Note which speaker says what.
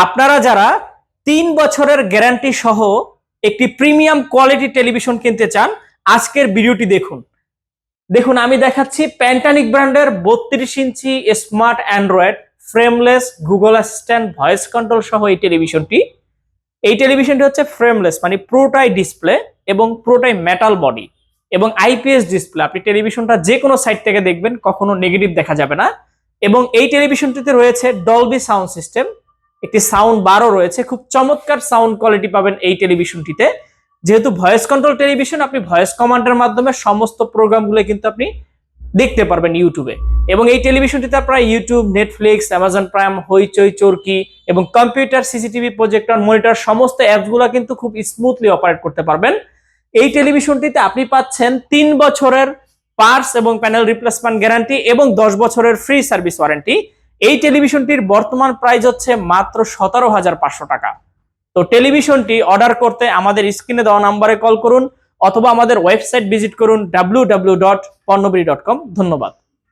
Speaker 1: আপনারা যারা 3 বছরের গ্যারান্টি সহ একটি প্রিমিয়াম কোয়ালিটি টেলিভিশন কিনতে চান, আজকের ভিডিওটি দেখুন। দেখুন, আমি দেখাচ্ছি প্যান্টানিক ব্র্যান্ডের 32 inch smart Android frameless Google assistant voice control সহ এই টেলিভিশনটি। এই টেলিভিশনটি হচ্ছে ফ্রেমলেস, মানে পুরোটাই ডিসপ্লে এবং পুরোটাই মেটাল বডি এবং আইপিএস ডিসপ্লে। আপনি টেলিভিশনটা যে কোনো সাইড থেকে দেখবেন, কখনো নেগেটিভ দেখা যাবে না। এবং এই টেলিভিশনটিতে রয়েছে ডলবি সাউন্ড সিস্টেম, একটি সাউন্ড বারও রয়েছে। খুব চমৎকার সাউন্ড কোয়ালিটি পাবেন এই টেলিভিশনটিতে। যেহেতু ভয়েস কন্ট্রোল টেলিভিশন, আপনি ভয়েস কমান্ডের মাধ্যমে সমস্ত প্রোগ্রামগুলো কিন্তু আপনি দেখতে পারবেন ইউটিউবে। এবং এই টেলিভিশনটিতে আপনারা ইউটিউব, নেটফ্লিক্স, অ্যামাজন প্রাইম, হইচই, চরকি এবং কম্পিউটার, সিসিটিভি, প্রজেক্টর, মনিটর সমস্ত অ্যাপসগুলো কিন্তু খুব স্মুথলি অপারেট করতে পারবেন। এই টেলিভিশনটিতে আপনি পাচ্ছেন 3 বছরের পার্টস এবং প্যানেল রিপ্লেসমেন্ট গ্যারান্টি এবং 10 বছরের ফ্রি সার্ভিস ওয়ারেন্টি। এই টেলিভিশনটির বর্তমান প্রাইস হচ্ছে মাত্র 17,500 টাকা। তো টেলিভিশনটি অর্ডার করতে আমাদের স্ক্রিনে দেওয়া নাম্বারে কল করুন অথবা আমাদের ওয়েবসাইট ভিজিট করুন www.ponnobiri.com। ধন্যবাদ।